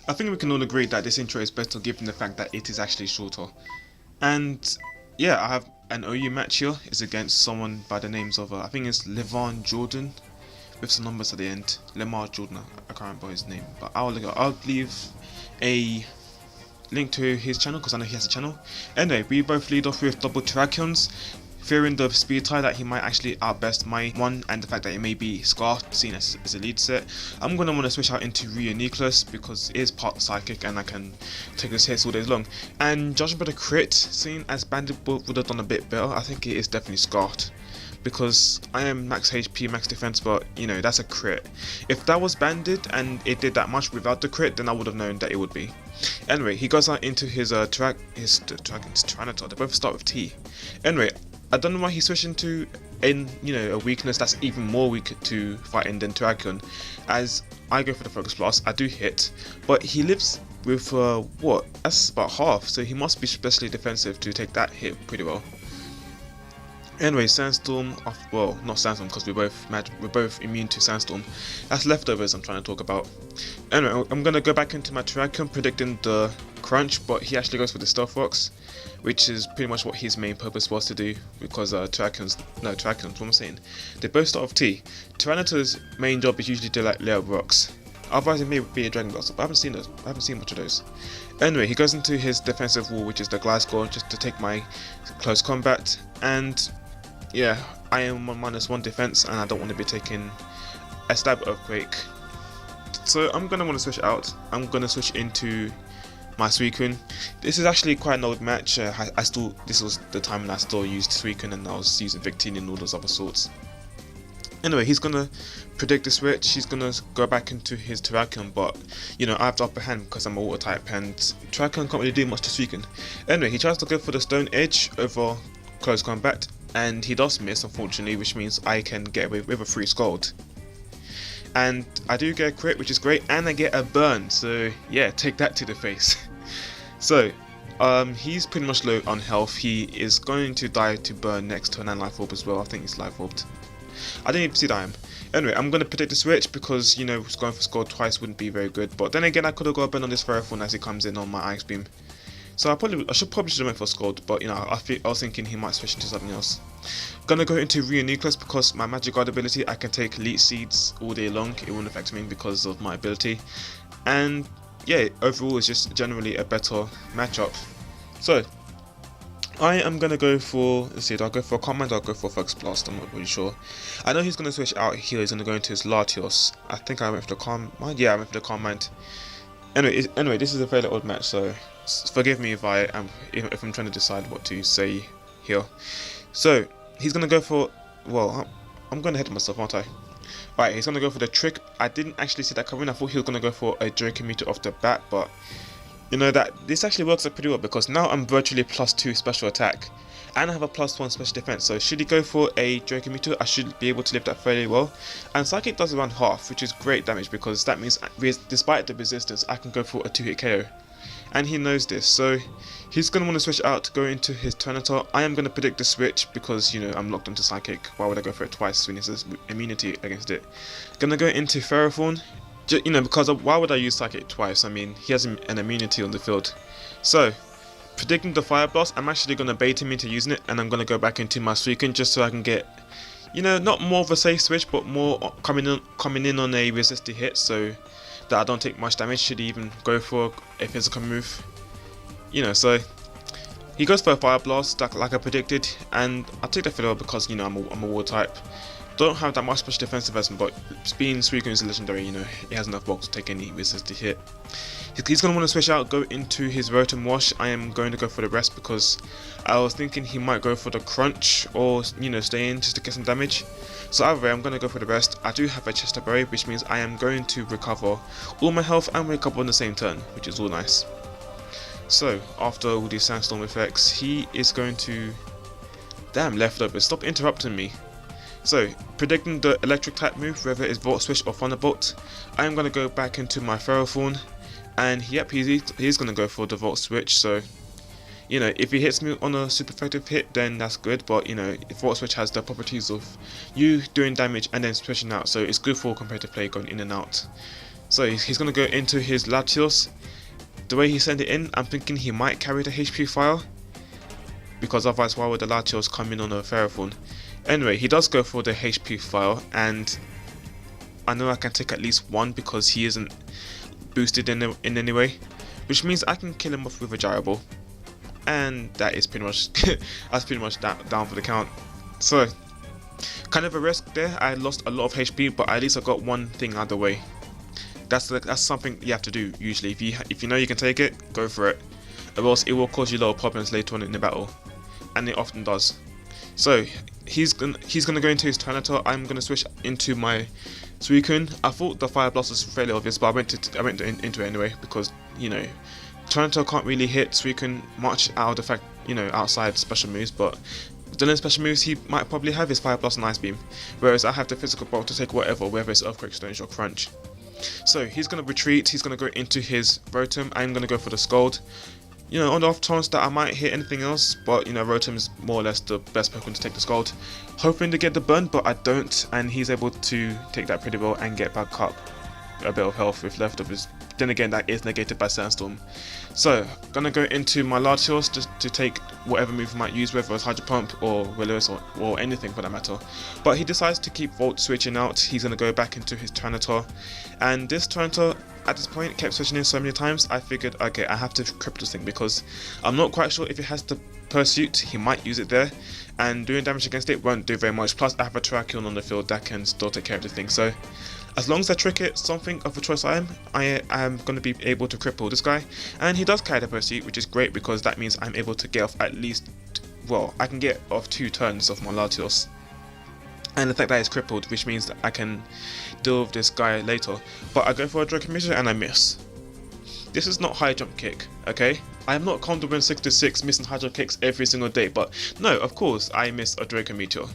I think we can all agree that this intro is better given the fact that it is actually shorter. And yeah, I have an OU match here. It's against someone by the names of, I think it's Lemarvinjordan with some numbers at the end. Lemarvinjordan, I can't remember his name. But I'll leave a link to his channel because I know he has a channel. Anyway, we both lead off with double Terrakions, fearing the speed tie that he might actually outbest my one, and the fact that it may be Scar seen as a lead set. I'm going to want to switch out into Reuniclus because it is part psychic and I can take his hits all day long. And judging by the crit, seen as Bandit would have done a bit better, I think it is definitely Scarred. Because I am max HP, max defense, but you know, that's a crit. If that was Bandit and it did that much without the crit, then I would have known that it would be. Anyway, he goes out into his Tyranitar. They both start with T. Anyway, I don't know why he switched into a weakness that's even more weak to fighting than Terrakion, as I go for the Focus Blast. I do hit, but he lives with what? That's about half, so he must be especially defensive to take that hit pretty well. Anyway, Sandstorm, well, not Sandstorm because we're both immune to Sandstorm. That's leftovers I'm trying to talk about. Anyway, I'm gonna go back into my Terrakion predicting the crunch, but he actually goes for the Stealth Rocks, which is pretty much what his main purpose was to do, because Terrakions, what am I saying? They both start with T. Tyranitar's main job is usually to like lay out rocks. Otherwise it may be a Dragon Blast, but I haven't seen those. I haven't seen much of those. Anyway, he goes into his defensive wall, which is the Gliscor, just to take my close combat, and yeah, I am on -1 defense and I don't want to be taking a stab Earthquake. So I'm going to want to switch out. I'm going to switch into my Suicune. This is actually quite an old match. This was the time when I still used Suicune and I was using Victini and all those other sorts. Anyway, he's going to predict the switch. He's going to go back into his Terrakion, but you know, I have the upper hand because I'm a water type and Terrakion can't really do much to Suicune. Anyway, he tries to go for the Stone Edge over close combat, and he does miss, unfortunately, which means I can get away with a free Scald. And I do get a crit, which is great, and I get a burn, so yeah, take that to the face. So, he's pretty much low on health. He is going to die to burn next to an Life Orb as well. I think he's Life Orbed. I didn't even see that. Anyway, I'm going to predict the switch because, you know, going for Scald twice wouldn't be very good. But then again, I could have got a burn on this Ferrothorn as he comes in on my Ice Beam. So I should probably have went for Scald, but you know, I was thinking he might switch into something else. Gonna go into Reuniclus because my Magic Guard ability, I can take Leech Seeds all day long. It won't affect me because of my ability. And yeah, overall it's just generally a better matchup. So I am gonna go for, let's see, do I go for a Command or I'll go for Focus Blast? I'm not really sure. I know he's gonna switch out here. He's gonna go into his Latios. I think I went for the Command. Yeah, I went for the Command. Anyway, this is a fairly old match, so forgive me if I'm trying to decide what to say here. So he's gonna go for, well, I'm gonna hit myself, aren't I? Right, he's gonna go for the Trick. I didn't actually see that coming. I thought he was gonna go for a Dracometer off the bat, but you know that this actually works out pretty well because now I'm virtually +2 special attack, and I have a +1 special defense. So should he go for a Dracometer, I should be able to live that fairly well. And Psychic does around half, which is great damage because that means despite the resistance, I can go for a 2-hit KO. And he knows this, so he's going to want to switch out to go into his Tyranitar. I am going to predict the switch because, you know, I'm locked into Psychic. Why would I go for it twice when he says immunity against it? Going to go into Ferrothorn, you know, because why would I use Psychic twice? I mean, he has an immunity on the field. So, predicting the Fire Blast, I'm actually going to bait him into using it, and I'm going to go back into my Suicune just so I can get, you know, not more of a safe switch, but more coming in on a resisted hit, so that I don't take much damage should he even go for a physical move. You know, so he goes for a Fire Blast like I predicted, and I take that for because, you know, I'm a water type. Don't have that much special defensive investment, but being Suicune is legendary, you know, he has enough bulk to take any resisted hit. He's going to want to switch out, go into his Rotom Wash. I am going to go for the rest because I was thinking he might go for the Crunch or, you know, stay in just to get some damage. So either way, I'm going to go for the rest. I do have a Chester Berry, which means I am going to recover all my health and wake up on the same turn, which is all nice. So after all these Sandstorm effects, he is going to... Damn, leftovers, stop interrupting me. So, predicting the electric type move, whether it's Volt Switch or Thunderbolt, I am going to go back into my Ferrothorn, and yep, he's going to go for the Volt Switch. So You know, if he hits me on a super effective hit, then that's good, but you know, Volt Switch has the properties of you doing damage and then switching out, so it's good for competitive play going in and out. So he's going to go into his Latios. The way he sent it in, I'm thinking he might carry the HP file, because otherwise why would the Latios come in on a Ferrothorn? Anyway, he does go for the HP file, and I know I can take at least one because he isn't boosted in any way, which means I can kill him off with a Gyro Ball. And that is pretty much that's pretty much down for the count. So kind of a risk there. I lost a lot of HP, but at least I got one thing out of the way. That's something you have to do usually. If you know you can take it, go for it. Or else it will cause you a lot of problems later on in the battle, and it often does. So he's gonna go into his Tyranitar. I'm gonna switch into my Suicune. I thought the Fire Blast was fairly obvious, but I went into it anyway because, you know, Tyranitar can't really hit Suicune much out of the fact, you know, outside special moves, but the only special moves he might probably have is Fire Blast and Ice Beam, whereas I have the physical bulk to take whatever, whether it's Earthquake, Stone Shock, Crunch. So he's going to retreat, he's going to go into his Rotom. I'm going to go for the Scald. You know, on the off chance that I might hit anything else, but you know, Rotom is more or less the best Pokemon to take the Scald. Hoping to get the burn, but I don't, and he's able to take that pretty well and get back up a bit of health with leftovers. Then again, that is negated by Sandstorm. So, gonna go into my Latios just to take whatever move I might use, whether it's Hydro Pump or Will-O-Wisp or anything for that matter. But he decides to keep Volt switching out. He's gonna go back into his Tyranitar, and this Tyranitar at this point kept switching in so many times. I figured, okay, I have to cripple this thing because I'm not quite sure if it has the Pursuit. He might use it there, and doing damage against it won't do very much. Plus, I have a Terrakion on the field that can still take care of the thing. So, as long as I trick it, something of a choice I am going to be able to cripple this guy. And he does carry the Pursuit, which is great because that means I'm able to get off at least, well, I can get off 2 turns of my Latios. And the fact that it's crippled, which means that I can deal with this guy later. But I go for a Draco Meteor and I miss. This is not high jump kick, okay? I am not Condor 6 missing high jump kicks every single day, but no, of course I miss a Draco Meteor.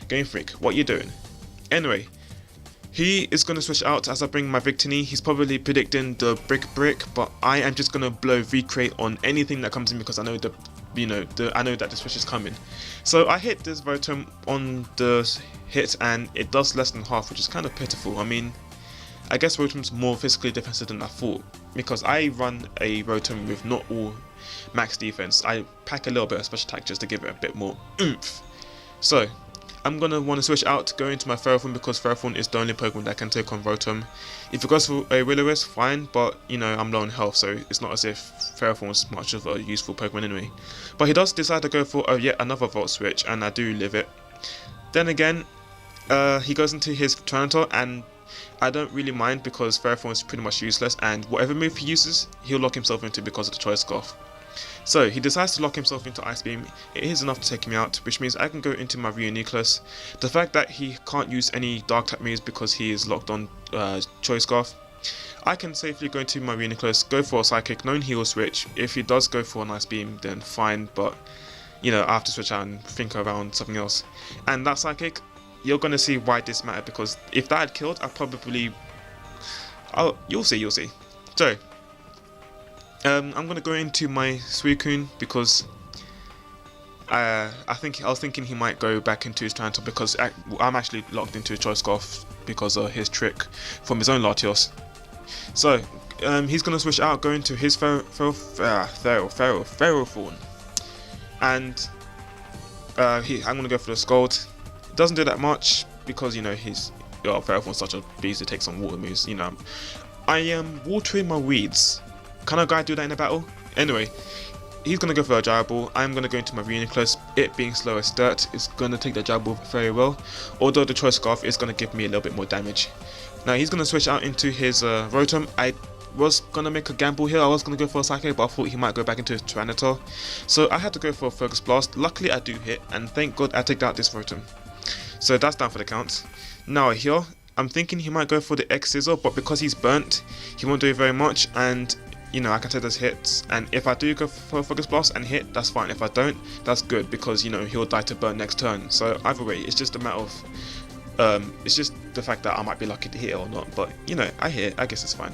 Game Freak, what you doing? Anyway, he is going to switch out as I bring my Victini. He's probably predicting the brick, but I am just going to blow Recreate on anything that comes in because I know I know that the switch is coming. So I hit this Rotom on the hit and it does less than half, which is kind of pitiful. I mean, I guess Rotom's more physically defensive than I thought because I run a Rotom with not all max defense. I pack a little bit of special attack just to give it a bit more oomph. So I'm going to want to switch out, go into my Ferrothorn because Ferrothorn is the only Pokemon that can take on Rotom. If it goes for a Will-O-Wisp, fine, but you know, I'm low on health, so it's not as if Ferrothorn is much of a useful Pokemon anyway. But he does decide to go for yet another Volt Switch, and I do live it. Then again, he goes into his Tyranitar, and I don't really mind because Ferrothorn is pretty much useless, and whatever move he uses, he'll lock himself into because of the Choice Scarf. So he decides to lock himself into Ice Beam. It is enough to take me out, which means I can go into my Reuniclus. The fact that he can't use any Dark type moves because he is locked on Choice Scarf, I can safely go into my Reuniclus, go for a Psychic, known heal switch. If he does go for an Ice Beam, then fine, but you know, I have to switch out and think around something else. And that Psychic, you're gonna see why this mattered, because if that had killed, I probably, you'll see. So I'm gonna go into my Suicune because I was thinking he might go back into his Tyranitar because I'm actually locked into his Choice Scarf because of his trick from his own Latios. So he's gonna switch out, go into his Ferrothorn, and I'm gonna go for the Scald. It doesn't do that much because you know Ferrothorn's such a beast. It takes on water moves. You know, I am watering my weeds. Can a guy do that in a battle? Anyway, he's going to go for a Gyro Ball. I'm going to go into my Reuniclus. It being slow as dirt is going to take the Gyro Ball very well, although the Choice Scarf is going to give me a little bit more damage. Now he's going to switch out into his Rotom. I was going to make a gamble here. I was going to go for a Psychic, but I thought he might go back into his Tyranitar. So I had to go for a Focus Blast. Luckily I do hit, and thank God I take out this Rotom. So that's down for the count. Now here, I'm thinking he might go for the X Scissor, but because he's burnt, he won't do very much, and you know, I can take those hits, and if I do go for a Focus Blast and hit, that's fine. If I don't, that's good, because you know, he'll die to burn next turn. So either way, it's just a matter of it's just the fact that I might be lucky to hit it or not, but you know, I hit it, I guess it's fine.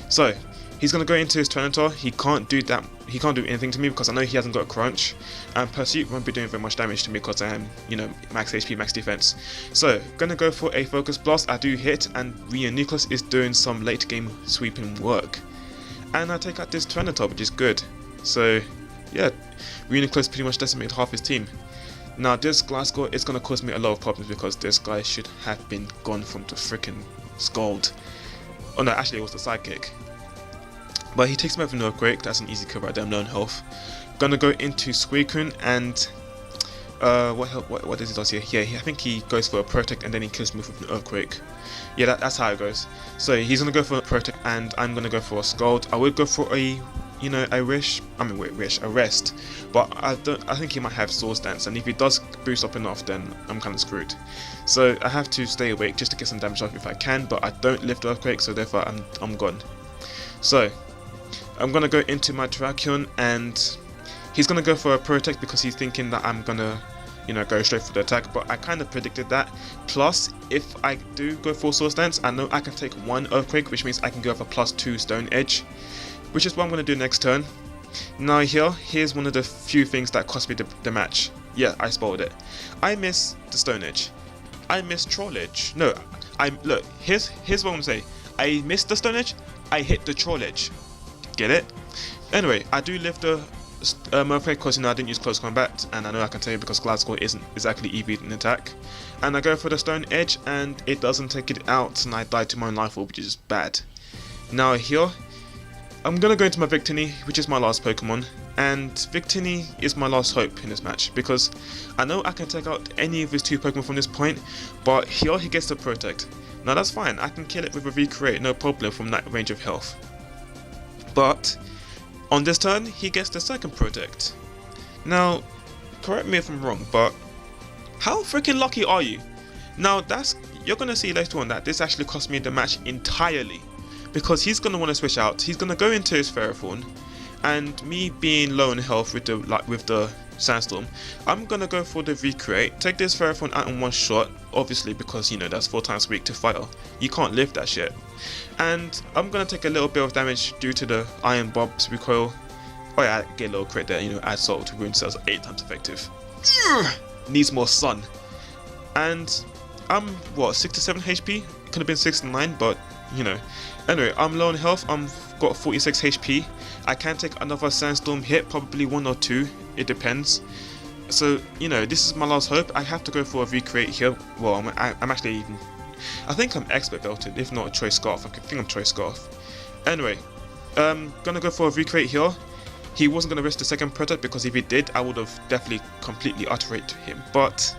So He's gonna go into his Tornado. He can't do that. He can't do anything to me because I know he hasn't got a crunch, and Pursuit won't be doing very much damage to me because I am, you know, max HP, max defense. So gonna go for a Focus Blast. I do hit, and Reuniclus is doing some late game sweeping work, and I take out this Tornado, which is good. So yeah, Reuniclus pretty much decimated half his team. Now this Glasgow is gonna cause me a lot of problems because this guy should have been gone from the freaking Scald. Oh no, actually it was the Sidekick. But he takes me out with an Earthquake. That's an easy kill right there. I'm low on health. Gonna go into Suicune and what does he do here? Yeah, I think he goes for a Protect and then he kills me with an Earthquake. Yeah, that's how it goes. So he's gonna go for a Protect and I'm gonna go for a Scald. I would go for a, you know, a Rest, but I think he might have Swords Dance, and if he does boost up enough, then I'm kind of screwed. So I have to stay awake just to get some damage off if I can, but I don't lift Earthquake, so therefore I'm gone. So I'm gonna go into my Terrakion, and he's gonna go for a Protect because he's thinking that I'm gonna, you know, go straight for the attack, but I kind of predicted that. Plus, if I do go for Swords Dance, I know I can take one Earthquake, which means I can go for +2 Stone Edge, which is what I'm going to do next turn. Now here's one of the few things that cost me the match. Yeah, I spoiled it. I miss the Stone Edge. I miss Troll Edge. No, look, here's what I'm going to say. I missed the Stone Edge, I hit the Troll Edge. Get it? Anyway, I do lift the Earthquake because, you know, I didn't use Close Combat, and I know I can tell you because Glasgow isn't exactly EV'd in attack. And I go for the Stone Edge, and it doesn't take it out, and I die to my own Life Orb, which is bad. Now here, I'm gonna go into my Victini, which is my last Pokemon, and Victini is my last hope in this match because I know I can take out any of his 2 Pokemon from this point, but here he gets the Protect. Now that's fine, I can kill it with a Recreate, no problem from that range of health. But on this turn, he gets the second Protect. Now, correct me if I'm wrong, but how freaking lucky are you? Now you're gonna see later on that this actually cost me the match entirely. Because he's going to want to switch out, he's going to go into his Ferrothorn, and me being low in health with the Sandstorm, I'm going to go for the Recreate, take this Ferrothorn out in one shot, obviously because, you know, that's 4 times weak to fire, you can't lift that shit, and I'm going to take a little bit of damage due to the Iron Bob's recoil. Oh yeah, I get a little crit there, you know, add salt to wound cells, 8 times effective. Needs more sun. And I'm, what, 67 HP? Could have been 69, but, you know. Anyway, I'm low on health, I've got 46 HP. I can take another Sandstorm hit, probably 1 or 2, it depends. So, you know, this is my last hope. I have to go for a Recreate here. Well, I'm actually even, I think I'm Expert Belted, if not a Choice Scarf. I think I'm Choice Scarf. Anyway, gonna go for a Recreate here. He wasn't gonna risk the second Protect because if he did, I would have definitely completely utterate him. But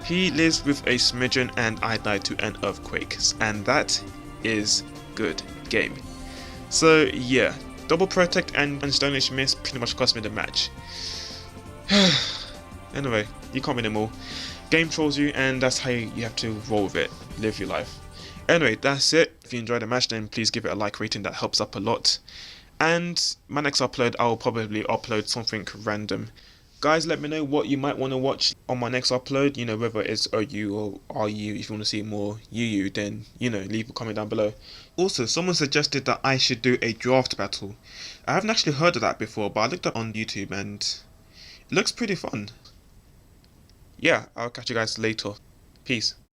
he lives with a Smidgen and I died to an Earthquake. And that is good game. So yeah, double Protect and Stone Edge miss pretty much cost me the match. Anyway, you can't win them all. Game trolls you, and that's how you have to roll with it. Live your life. Anyway, that's it. If you enjoyed the match, then please give it a like rating, that helps up a lot. And my next upload, I'll probably upload something random. Guys, let me know what you might want to watch on my next upload, you know, whether it's OU or RU. If you want to see more UU, then, you know, leave a comment down below. Also, someone suggested that I should do a draft battle. I haven't actually heard of that before, but I looked up on YouTube and it looks pretty fun. Yeah, I'll catch you guys later. Peace.